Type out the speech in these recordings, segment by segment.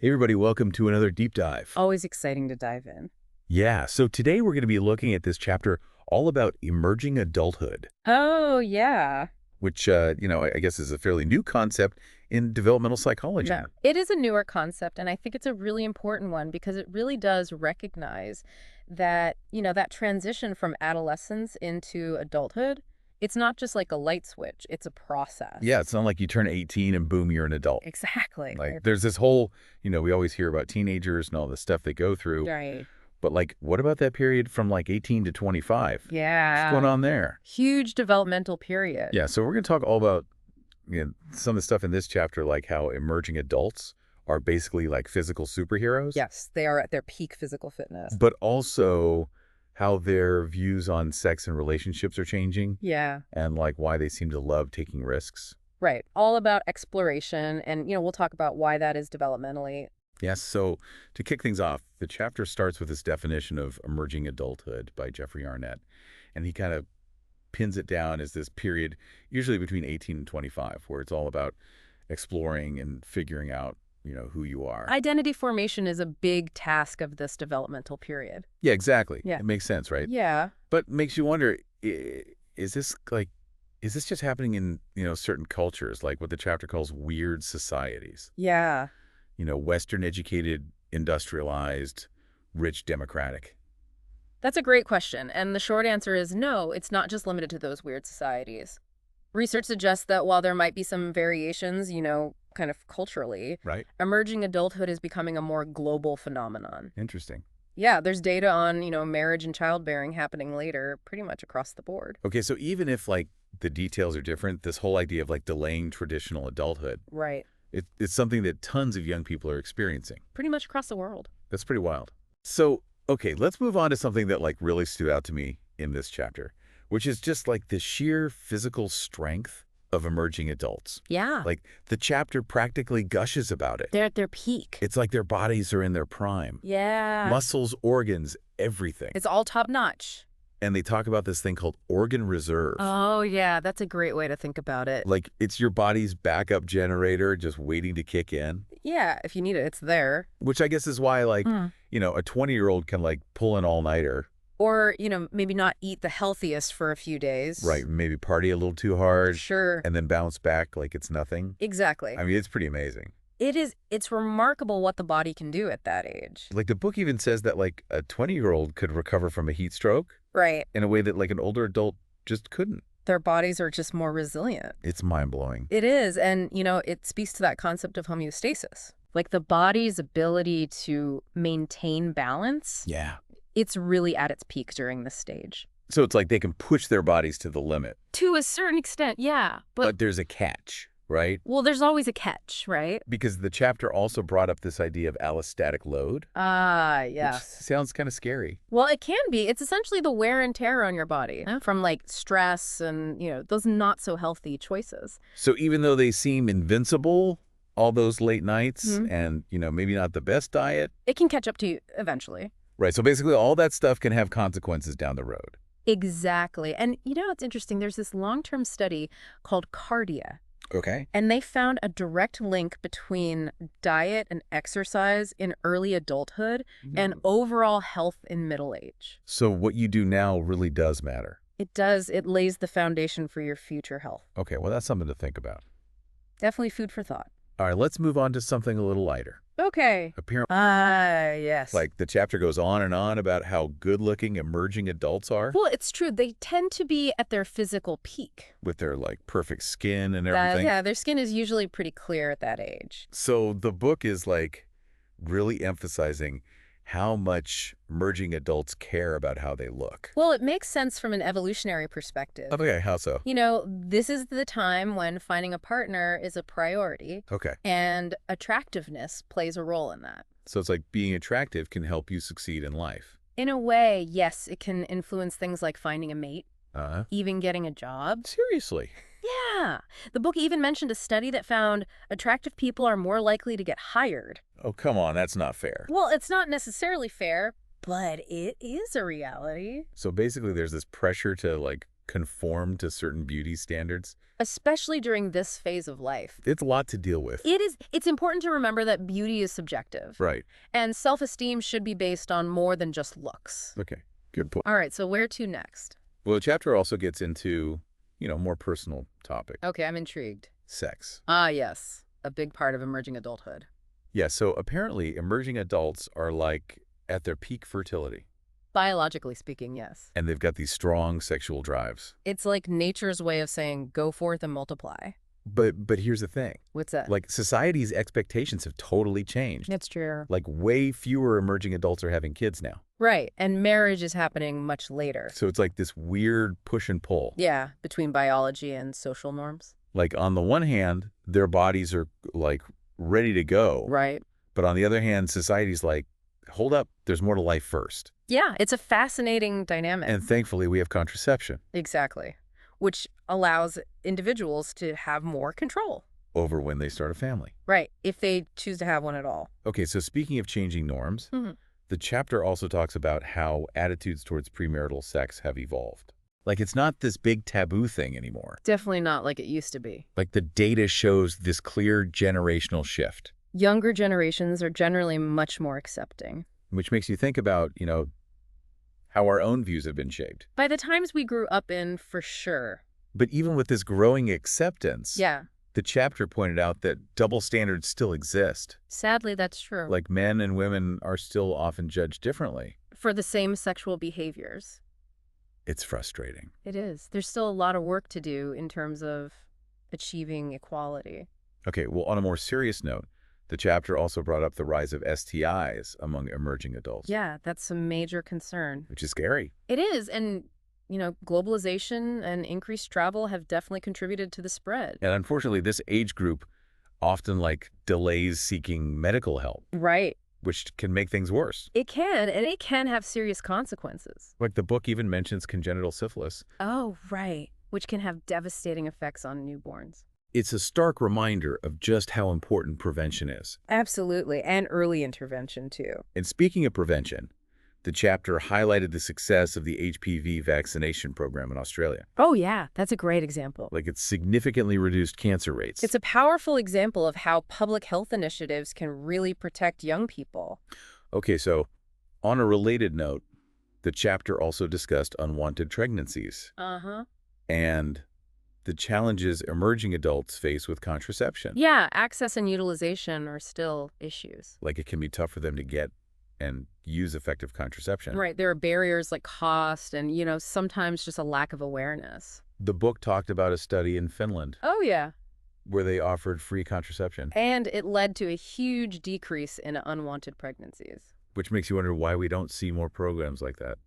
Hey everybody, welcome to another deep dive. Always exciting to dive in. Yeah, so today we're going to be looking at this chapter all about emerging adulthood, Oh, yeah. which, I guess is a fairly new concept in developmental psychology. No, it is a newer concept, and I think it's a really important one because it really does recognize that, that transition from adolescence into adulthood, it's not just like a light switch, it's a process. Yeah, it's not like you turn 18 and boom, you're an adult. Exactly. Like there's this whole, we always hear about teenagers and all the stuff they go through. Right. But like, what about that period from like 18 to 25? Yeah. What's going on there? Huge developmental period. Yeah, so we're going to talk all about some of the stuff in this chapter, like how emerging adults are basically like physical superheroes. Yes, they are at their peak physical fitness. But also how their views on sex and relationships are changing. Yeah. And like why they seem to love taking risks. Right. All about exploration, and, we'll talk about why that is developmentally. Yes, so to kick things off, the chapter starts with this definition of emerging adulthood by Jeffrey Arnett. And he kind of pins it down as this period, usually between 18 and 25, where it's all about exploring and figuring out, who you are. Identity formation is a big task of this developmental period. Yeah, exactly. Yeah. It makes sense, right? Yeah. But makes you wonder, is this just happening in, certain cultures, like what the chapter calls weird societies? Yeah. Western educated, industrialized, rich, democratic. That's a great question. And the short answer is no, it's not just limited to those weird societies. Research suggests that while there might be some variations, kind of culturally, Right. emerging adulthood is becoming a more global phenomenon. Interesting. Yeah, there's data on, marriage and childbearing happening later pretty much across the board. Okay, so even if like the details are different, this whole idea of like delaying traditional adulthood, Right. it's something that tons of young people are experiencing. Pretty much across the world. That's pretty wild. So, okay, let's move on to something that like really stood out to me in this chapter, which is just like the sheer physical strength of emerging adults. Yeah. Like the chapter practically gushes about it. They're at their peak. It's like their bodies are in their prime. Yeah. Muscles, organs, everything. It's all top notch. And they talk about this thing called organ reserve. Oh, yeah. That's a great way to think about it. Like it's your body's backup generator just waiting to kick in. Yeah. If you need it, it's there. Which I guess is why like, a 20-year-old can like pull an all-nighter. Or, maybe not eat the healthiest for a few days. Right. Maybe party a little too hard. Sure. And then bounce back like it's nothing. Exactly. I mean, it's pretty amazing. It's remarkable what the body can do at that age. Like the book even says that like a 20-year-old could recover from a heat stroke. Right. In a way that like an older adult just couldn't. Their bodies are just more resilient. It's mind-blowing. It is. And, it speaks to that concept of homeostasis. Like the body's ability to maintain balance. Yeah. It's really at its peak during this stage. So it's like they can push their bodies to the limit. To a certain extent, yeah. But there's a catch, right? Well, there's always a catch, right? Because the chapter also brought up this idea of allostatic load. Ah, Which yes. sounds kind of scary. Well, it can be. It's essentially the wear and tear on your body from like stress and, those not so healthy choices. So even though they seem invincible, all those late nights and, maybe not the best diet. It can catch up to you eventually. Right. So basically all that stuff can have consequences down the road. Exactly. And it's interesting. There's this long-term study called Cardia. Okay. And they found a direct link between diet and exercise in early adulthood and overall health in middle age. So what you do now really does matter. It does. It lays the foundation for your future health. Okay. Well, that's something to think about. Definitely food for thought. All right. Let's move on to something a little lighter. Okay. Apparently, yes. like the chapter goes on and on about how good-looking emerging adults are. Well, it's true. They tend to be at their physical peak. With their like perfect skin and everything. Yeah, their skin is usually pretty clear at that age. So the book is like really emphasizing how much emerging adults care about how they look. Well, it makes sense from an evolutionary perspective. Okay, how so? This is the time when finding a partner is a priority. Okay. And attractiveness plays a role in that. So it's like being attractive can help you succeed in life. In a way, yes, it can influence things like finding a mate, even getting a job. Seriously? Yeah. The book even mentioned a study that found attractive people are more likely to get hired. Oh, come on, that's not fair. Well, it's not necessarily fair, but it is a reality. So basically there's this pressure to like conform to certain beauty standards. Especially during this phase of life. It's a lot to deal with. It's important to remember that beauty is subjective. Right. And self-esteem should be based on more than just looks. Okay, good point. All right, so where to next? Well, the chapter also gets into, more personal topic, Okay, I'm intrigued. sex. Ah, yes. A big part of emerging adulthood. Yeah, so apparently emerging adults are like at their peak fertility, Biologically speaking, yes. and they've got these strong sexual drives. It's like nature's way of saying, go forth and multiply. But here's the thing. What's that? Like, society's expectations have totally changed. That's true. Like, way fewer emerging adults are having kids now. Right, and marriage is happening much later. So it's like this weird push and pull. Yeah, between biology and social norms. Like, on the one hand, their bodies are, like, ready to go. Right. But on the other hand, society's like, hold up, there's more to life first. Yeah, it's a fascinating dynamic. And thankfully, we have contraception Exactly. Which allows individuals to have more control. over when they start a family. Right, if they choose to have one at all. Okay, so speaking of changing norms, Mhm. the chapter also talks about how attitudes towards premarital sex have evolved. Like, it's not this big taboo thing anymore. Definitely not like it used to be. Like, the data shows this clear generational shift, Younger generations are generally much more accepting. which makes you think about, how our own views have been shaped. By the times we grew up in, for sure. But even with this growing acceptance, Yeah, the chapter pointed out that double standards still exist. sadly that's true. Like, men and women are still often judged differently. For the same sexual behaviors. It's frustrating. It is. There's still a lot of work to do in terms of achieving equality. Okay, well, on a more serious note, the chapter also brought up the rise of STIs among emerging adults. Yeah, that's a major concern. Which is scary. It is, and, globalization and increased travel have definitely contributed to the spread. And unfortunately, this age group often, delays seeking medical help, Right. which can make things worse. It can, and it can have serious consequences. Like, the book even mentions congenital syphilis. Oh, right. Which can have devastating effects on newborns. It's a stark reminder of just how important prevention is. Absolutely, and early intervention, too. And speaking of prevention, the chapter highlighted the success of the HPV vaccination program in Australia. Oh, yeah, that's a great example. Like, it's significantly reduced cancer rates. It's a powerful example of how public health initiatives can really protect young people. Okay, so on a related note, the chapter also discussed unwanted pregnancies Uh-huh. and the challenges emerging adults face with contraception. Yeah, access and utilization are still issues. Like, it can be tough for them to get and use effective contraception. Right, there are barriers like cost and, sometimes just a lack of awareness. The book talked about a study in Finland Oh, yeah. where they offered free contraception, And it led to a huge decrease in unwanted pregnancies. which makes you wonder why we don't see more programs like that.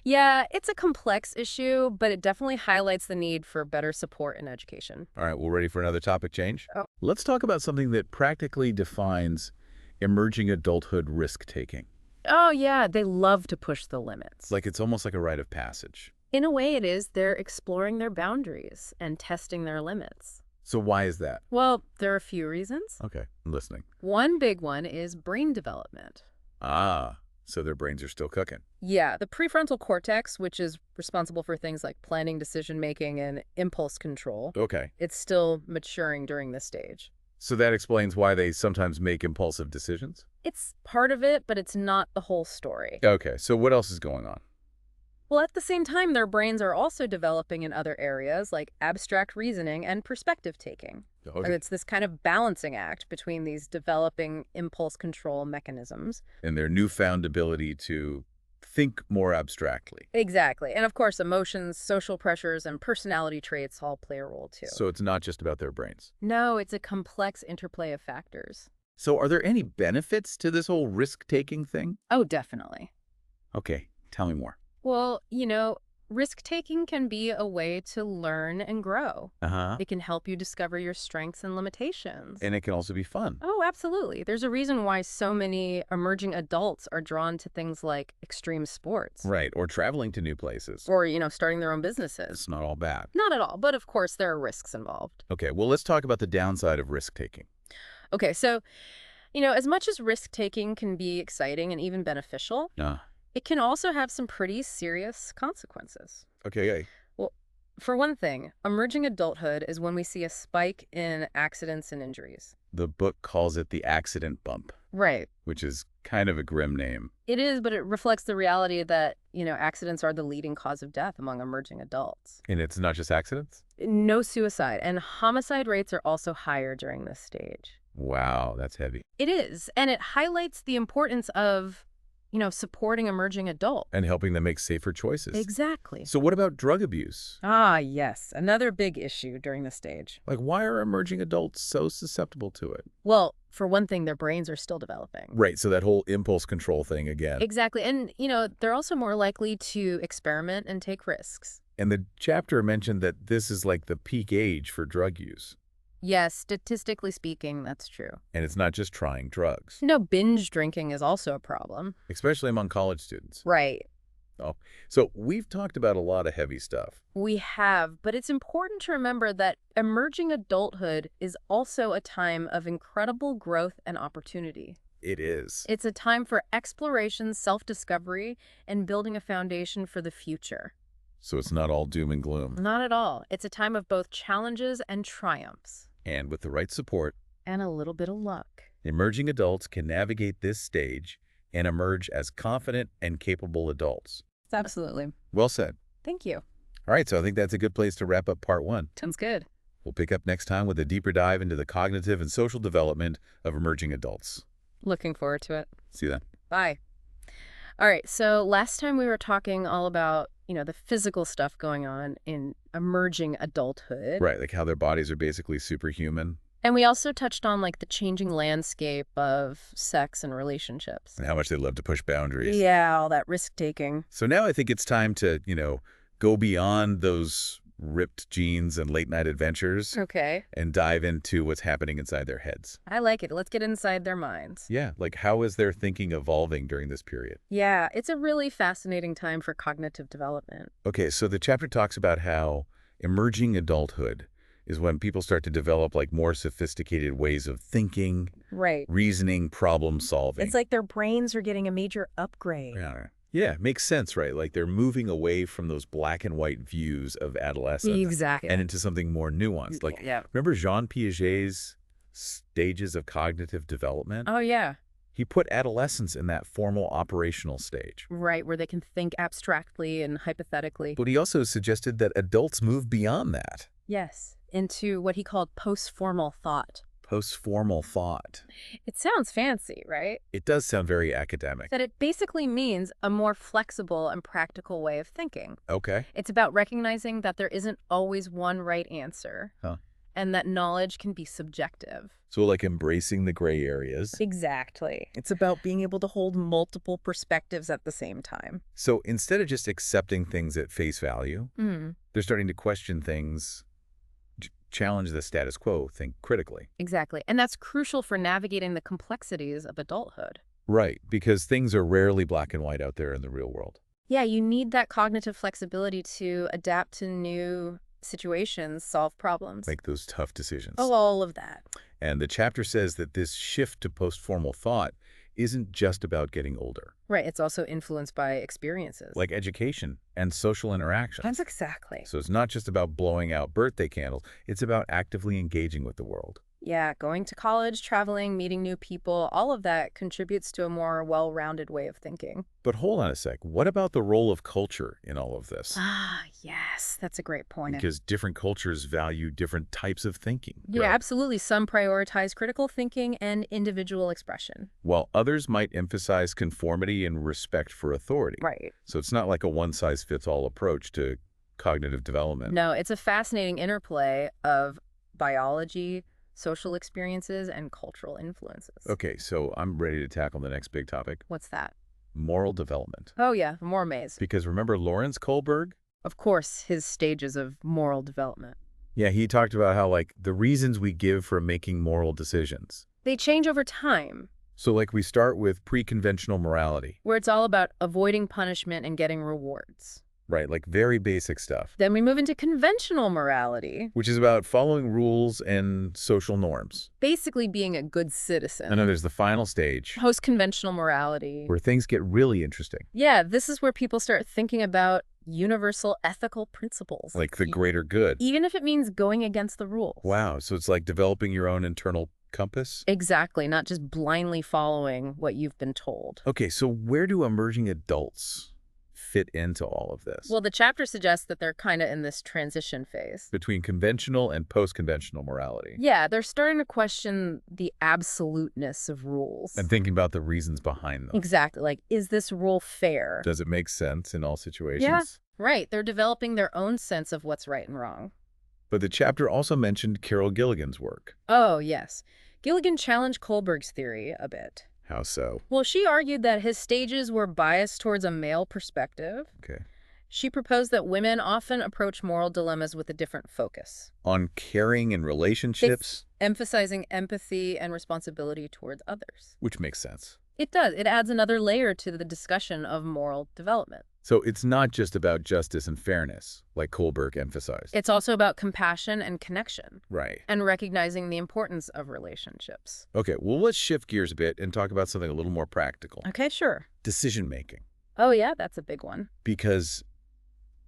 Yeah, it's a complex issue, but it definitely highlights the need for better support and education. All right, well, ready for another topic change? Oh. Let's talk about something that practically defines emerging adulthood risk-taking. Oh, yeah, they love to push the limits. Like, it's almost like a rite of passage. In a way, it is. They're exploring their boundaries and testing their limits. So why is that? Well, there are a few reasons. Okay, I'm listening. One big one is brain development. Ah, so their brains are still cooking. Yeah, the prefrontal cortex, which is responsible for things like planning, decision-making, and impulse control, Okay, it's still maturing during this stage. so that explains why they sometimes make impulsive decisions? It's part of it, but it's not the whole story. Okay, so what else is going on? Well, at the same time, their brains are also developing in other areas like abstract reasoning and perspective taking. Okay. It's this kind of balancing act between these developing impulse control mechanisms. And their newfound ability to think more abstractly. Exactly. And of course, emotions, social pressures, and personality traits all play a role too. So it's not just about their brains. No, it's a complex interplay of factors. So are there any benefits to this whole risk-taking thing? Oh, definitely. Okay, tell me more. Well, risk-taking can be a way to learn and grow. Uh-huh. It can help you discover your strengths and limitations. And it can also be fun. Oh, absolutely. There's a reason why so many emerging adults are drawn to things like extreme sports. Right, or traveling to new places. Or, starting their own businesses. It's not all bad. Not at all, but of course there are risks involved. Okay, well, let's talk about the downside of risk-taking. Okay, so, as much as risk-taking can be exciting and even beneficial, Uh, it can also have some pretty serious consequences. okay. For one thing, emerging adulthood is when we see a spike in accidents and injuries. The book calls it the accident bump, Right. which is kind of a grim name. It is, but it reflects the reality that, accidents are the leading cause of death among emerging adults. And it's not just accidents? No suicide, and homicide rates are also higher during this stage. Wow, that's heavy. It is, and it highlights the importance of, supporting emerging adults. And helping them make safer choices. Exactly. So what about drug abuse? Ah, yes, another big issue during this stage. Like, why are emerging adults so susceptible to it? Well, for one thing, their brains are still developing. Right, so that whole impulse control thing again. Exactly, and, they're also more likely to experiment and take risks. And the chapter mentioned that this is like the peak age for drug use. Yes, statistically speaking, that's true. And it's not just trying drugs, No, binge drinking is also a problem. especially among college students. Right. Oh, so we've talked about a lot of heavy stuff. We have, but it's important to remember that emerging adulthood is also a time of incredible growth and opportunity. It is. It's a time for exploration, self-discovery, and building a foundation for the future. So it's not all doom and gloom. Not at all. It's a time of both challenges and triumphs. And with the right support, And a little bit of luck. emerging adults can navigate this stage and emerge as confident and capable adults. Absolutely. Well said. Thank you. All right, so I think that's a good place to wrap up part 1. Sounds good. We'll pick up next time with a deeper dive into the cognitive and social development of emerging adults. Looking forward to it. See you then. Bye. All right, so last time we were talking all about, the physical stuff going on in emerging adulthood. Right, like how their bodies are basically superhuman And we also touched on, the changing landscape of sex and relationships. and how much they love to push boundaries. Yeah, all that risk-taking. So now I think it's time to, go beyond those ripped jeans and late-night adventures Okay. and dive into what's happening inside their heads. I like it. Let's get inside their minds. Yeah, like how is their thinking evolving during this period? Yeah, it's a really fascinating time for cognitive development. Okay, so the chapter talks about how emerging adulthood is when people start to develop like more sophisticated ways of thinking, Right. reasoning, problem solving. It's like their brains are getting a major upgrade. Yeah, makes sense, right? Like they're moving away from those black and white views of adolescence Exactly. and into something more nuanced. Like, yeah. remember Jean Piaget's stages of cognitive development? Oh, yeah. He put adolescence in that formal operational stage. Right, where they can think abstractly and hypothetically. But he also suggested that adults move beyond that. Yes, into what he called post-formal thought. Post-formal thought. It sounds fancy, right? It does sound very academic. That it basically means a more flexible and practical way of thinking. Okay. It's about recognizing that there isn't always one right answer. Huh. And that knowledge can be subjective. So like embracing the gray areas. Exactly. It's about being able to hold multiple perspectives at the same time. So instead of just accepting things at face value, they're starting to question things, challenge the status quo, think critically. Exactly. And that's crucial for navigating the complexities of adulthood. Right, because things are rarely black and white out there in the real world. Yeah, you need that cognitive flexibility to adapt to new situations, solve problems. Make those tough decisions. Oh, all of that. And the chapter says that this shift to post-formal thought isn't just about getting older. Right. It's also influenced by experiences. Like education and social interactions. That's exactly. So it's not just about blowing out birthday candles. It's about actively engaging with the world. Yeah, going to college, traveling, meeting new people, all of that contributes to a more well-rounded way of thinking. But hold on a sec. What about the role of culture in all of this? Ah, yes, that's a great point. Because different cultures value different types of thinking. Yeah, right? absolutely. Some prioritize critical thinking and individual expression. While others might emphasize conformity and respect for authority. Right. So it's not like a one-size-fits-all approach to cognitive development. No, it's a fascinating interplay of biology, social experiences, and cultural influences. Okay, so I'm ready to tackle the next big topic, What's that? moral development. Oh, yeah, more maze. Because remember Lawrence Kohlberg? Of course, his stages of moral development. Yeah, he talked about how, like, the reasons we give for making moral decisions. They change over time, So, like, we start with pre-conventional morality, where it's all about avoiding punishment and getting rewards. right? Like, very basic stuff, Then we move into conventional morality, which is about following rules and social norms. basically being a good citizen. And then there's the final stage, Post-conventional morality. where things get really interesting. Yeah, this is where people start thinking about universal ethical principles. Like the greater good. Even if it means going against the rules. Wow, so it's like developing your own internal compass? Exactly, not just blindly following what you've been told. Okay, so where do emerging adults fit into all of this? Well, the chapter suggests that they're kind of in this transition phase. Between conventional and post-conventional morality. Yeah, they're starting to question the absoluteness of rules. And thinking about the reasons behind them. Exactly. Like, is this rule fair? Does it make sense in all situations? Yeah, right. They're developing their own sense of what's right and wrong. But the chapter also mentioned Carol Gilligan's work. Oh, yes. Gilligan challenged Kohlberg's theory a bit. How so? Well, she argued that his stages were biased towards a male perspective. Okay. She proposed that women often approach moral dilemmas with a different focus, On caring and relationships? emphasizing empathy and responsibility towards others. Which makes sense. It does. It adds another layer to the discussion of moral development. So it's not just about justice and fairness, like Kohlberg emphasized. It's also about compassion and connection, Right. and recognizing the importance of relationships. Okay, well, let's shift gears a bit and talk about something a little more practical. Okay, sure. Decision-making. Oh, yeah, that's a big one. Because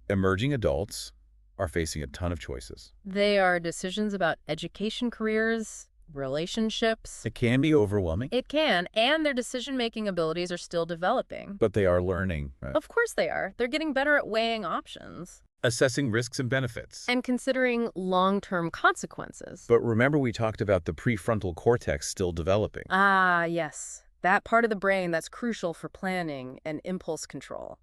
emerging adults are facing a ton of choices. They are decisions about education, careers, relationships. It can be overwhelming, It can, and their decision-making abilities are still developing. but they are learning. Of course they are. They're getting better at weighing options Assessing risks and benefits. and considering long-term consequences. But remember we talked about the prefrontal cortex still developing. Ah, yes. That part of the brain that's crucial for planning and impulse control.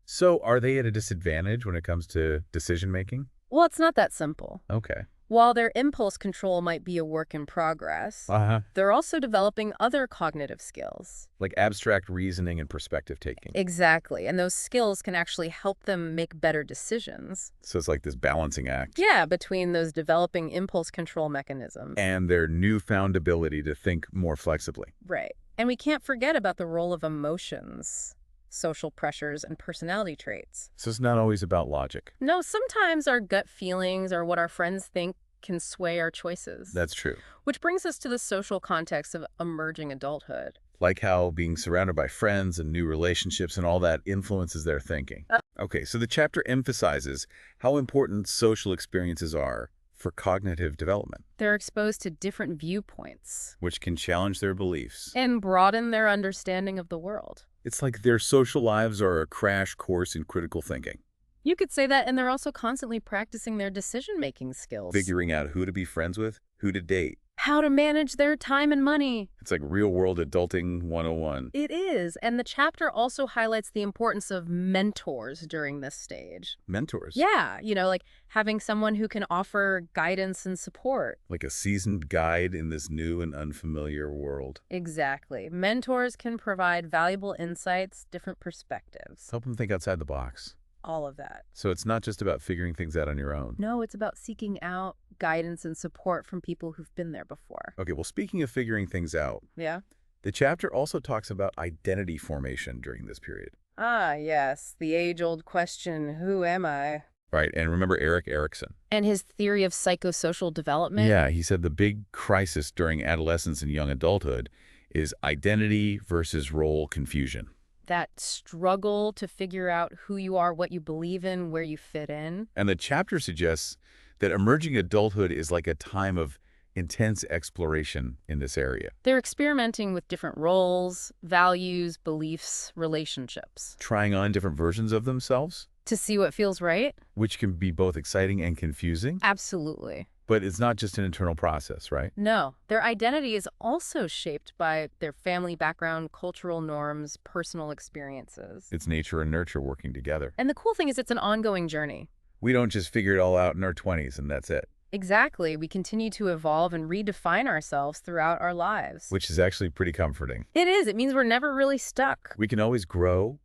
So are they at a disadvantage when it comes to decision-making? Well, it's not that simple. Okay. While their impulse control might be a work in progress, Uh-huh. they're also developing other cognitive skills. Like abstract reasoning and perspective taking. Exactly, and those skills can actually help them make better decisions. So it's like this balancing act. Yeah, between those developing impulse control mechanisms. And their newfound ability to think more flexibly. Right. And we can't forget about the role of emotions, social pressures, and personality traits. So it's not always about logic. No, sometimes our gut feelings or what our friends think can sway our choices. That's true. Which brings us to the social context of emerging adulthood. Like how being surrounded by friends and new relationships and all that influences their thinking. Okay, so the chapter emphasizes how important social experiences are for cognitive development, They're exposed to different viewpoints which can challenge their beliefs. and broaden their understanding of the world. It's like their social lives are a crash course in critical thinking, You could say that, and they're also constantly practicing their decision-making skills. figuring out who to be friends with, who to date. How to manage their time and money. It's like real-world adulting 101. It is, and the chapter also highlights the importance of mentors during this stage. Mentors. Yeah, like having someone who can offer guidance and support. Like a seasoned guide in this new and unfamiliar world. Exactly. Mentors can provide valuable insights, different perspectives, Help them think outside the box. all of that. So it's not just about figuring things out on your own. No, it's about seeking out guidance and support from people who've been there before. Okay, well, speaking of figuring things out, Yeah? the chapter also talks about identity formation during this period. Ah, yes, the age-old question, who am I? Right, and remember Erik Erikson? And his theory of psychosocial development? Yeah, he said the big crisis during adolescence and young adulthood is identity versus role confusion. That struggle to figure out who you are, what you believe in, where you fit in. And the chapter suggests that emerging adulthood is like a time of intense exploration in this area. They're experimenting with different roles, values, beliefs, relationships. Trying on different versions of themselves, To see what feels right? which can be both exciting and confusing. Absolutely. But it's not just an internal process, right? No, their identity is also shaped by their family background, cultural norms, personal experiences. It's nature and nurture working together. And the cool thing is it's an ongoing journey. We don't just figure it all out in our 20s and that's it, Exactly. We continue to evolve and redefine ourselves throughout our lives. which is actually pretty comforting. It is. It means we're never really stuck. We can always grow,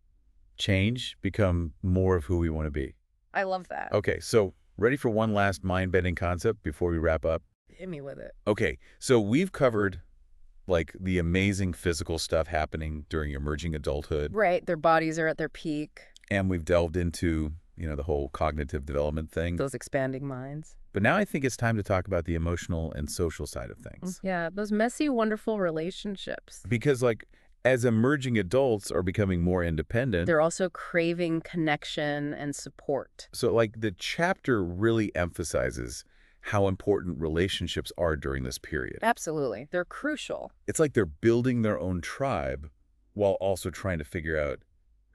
change, become more of who we want to be. I love that. Okay, so ready for one last mind-bending concept before we wrap up? Hit me with it. Okay, so we've covered like the amazing physical stuff happening during emerging adulthood, Right. Their bodies are at their peak. and we've delved into, the whole cognitive development thing. Those expanding minds. But now I think it's time to talk about the emotional and social side of things. Yeah. Those messy, wonderful relationships. Because like As emerging adults are becoming more independent, They're also craving connection and support. so like the chapter really emphasizes how important relationships are during this period. Absolutely. They're crucial. It's like they're building their own tribe while also trying to figure out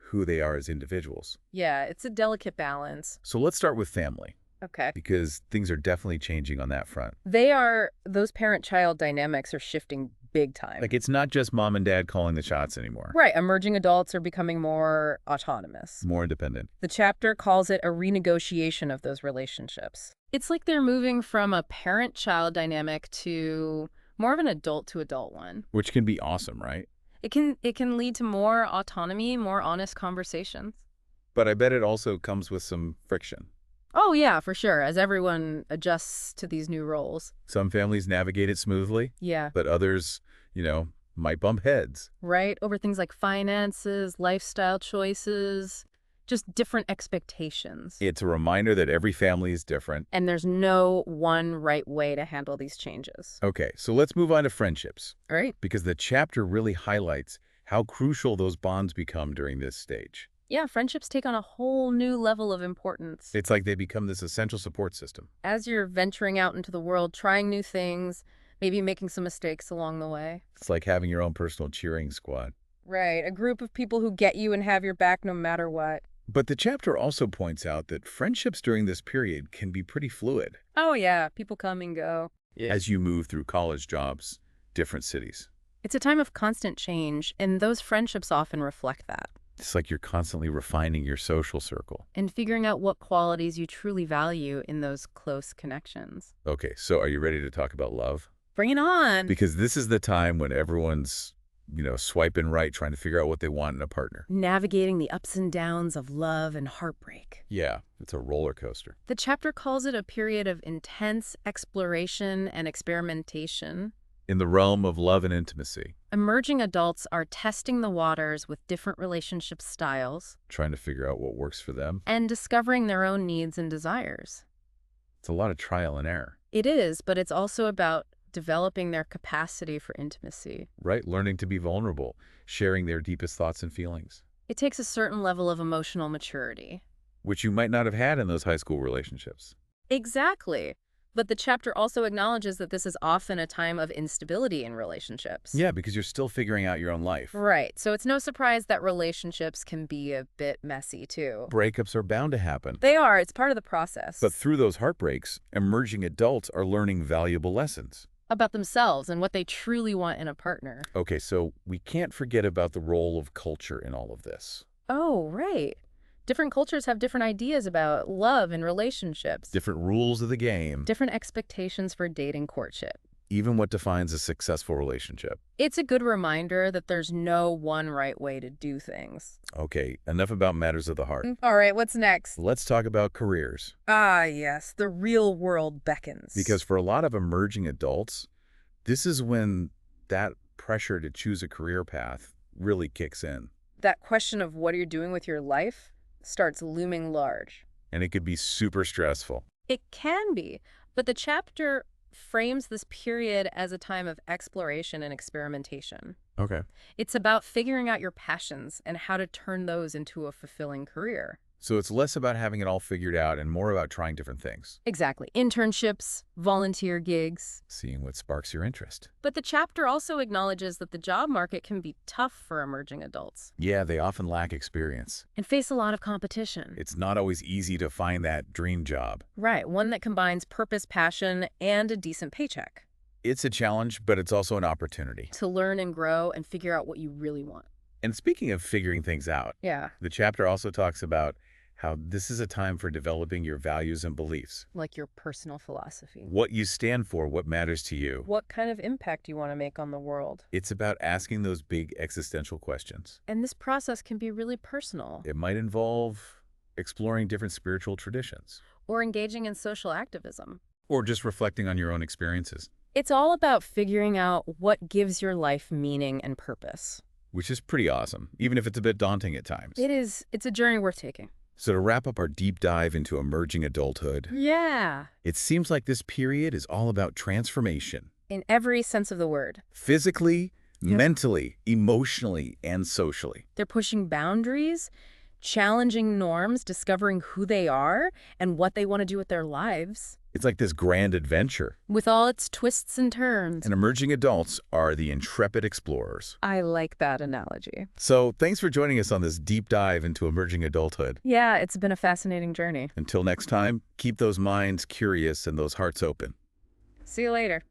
who they are as individuals. Yeah, it's a delicate balance. So let's start with family, Okay. because things are definitely changing on that front. Those parent-child dynamics are shifting big time. Like, it's not just mom and dad calling the shots anymore. Right, emerging adults are becoming more autonomous. More independent. The chapter calls it a renegotiation of those relationships. It's like they're moving from a parent-child dynamic to more of an adult-to-adult one. Which can be awesome, right? It can lead to more autonomy, more honest conversations. But I bet it also comes with some friction. Oh yeah, for sure, as everyone adjusts to these new roles. Some families navigate it smoothly, Yeah, but others, might bump heads. right? Over things like finances, lifestyle choices, just different expectations. It's a reminder that every family is different. And there's no one right way to handle these changes. Okay, so let's move on to friendships, All right? because the chapter really highlights how crucial those bonds become during this stage. Yeah, friendships take on a whole new level of importance. It's like they become this essential support system. As you're venturing out into the world, trying new things, maybe making some mistakes along the way. It's like having your own personal cheering squad. Right, a group of people who get you and have your back no matter what. But the chapter also points out that friendships during this period can be pretty fluid Oh yeah, people come and go. as you move through college, jobs, different cities. It's a time of constant change, and those friendships often reflect that. It's like you're constantly refining your social circle. And figuring out what qualities you truly value in those close connections. Okay, so are you ready to talk about love? Bring it on! Because this is the time when everyone's, swiping right, trying to figure out what they want in a partner. Navigating the ups and downs of love and heartbreak. Yeah, it's a roller coaster. The chapter calls it a period of intense exploration and experimentation. In the realm of love and intimacy, Emerging adults are testing the waters with different relationship styles trying to figure out what works for them. and discovering their own needs and desires. It's a lot of trial and error, It is, but it's also about developing their capacity for intimacy. right? Learning to be vulnerable, sharing their deepest thoughts and feelings, It takes a certain level of emotional maturity. which you might not have had in those high school relationships. Exactly. But the chapter also acknowledges that this is often a time of instability in relationships. Yeah, because you're still figuring out your own life. Right. So it's no surprise that relationships can be a bit messy, too. Breakups are bound to happen. They are. It's part of the process. But through those heartbreaks, emerging adults are learning valuable lessons. About themselves and what they truly want in a partner. Okay, so we can't forget about the role of culture in all of this. Oh, right. Different cultures have different ideas about love and relationships. Different rules of the game, Different expectations for dating courtship. even what defines a successful relationship. It's a good reminder that there's no one right way to do things. Okay, enough about matters of the heart. All right, what's next? Let's talk about careers. Ah, yes, the real world beckons. Because for a lot of emerging adults, this is when that pressure to choose a career path really kicks in. that question of what you're doing with your life starts looming large. And it could be super stressful. It can be, but the chapter frames this period as a time of exploration and experimentation. Okay. It's about figuring out your passions and how to turn those into a fulfilling career. So it's less about having it all figured out and more about trying different things, Exactly. Internships, volunteer gigs. seeing what sparks your interest. But the chapter also acknowledges that the job market can be tough for emerging adults Yeah, they often lack experience. and face a lot of competition. It's not always easy to find that dream job. Right, one that combines purpose, passion, and a decent paycheck It's a challenge, but it's also an opportunity. to learn and grow and figure out what you really want. And speaking of figuring things out, Yeah, the chapter also talks about how this is a time for developing your values and beliefs. like your personal philosophy. What you stand for, what matters to you. What kind of impact you want to make on the world. It's about asking those big existential questions. And this process can be really personal. It might involve exploring different spiritual traditions Or engaging in social activism. or just reflecting on your own experiences, It's all about figuring out what gives your life meaning and purpose. which is pretty awesome, even if it's a bit daunting at times. It is. It's a journey worth taking. So to wrap up our deep dive into emerging adulthood, Yeah. it seems like this period is all about transformation. In every sense of the word. Physically, Yep. mentally, emotionally, and socially. They're pushing boundaries, challenging norms, discovering who they are and what they want to do with their lives, It's like this grand adventure. with all its twists and turns. And emerging adults are the intrepid explorers. I like that analogy. So thanks for joining us on this deep dive into emerging adulthood. Yeah, it's been a fascinating journey. Until next time, keep those minds curious and those hearts open. See you later.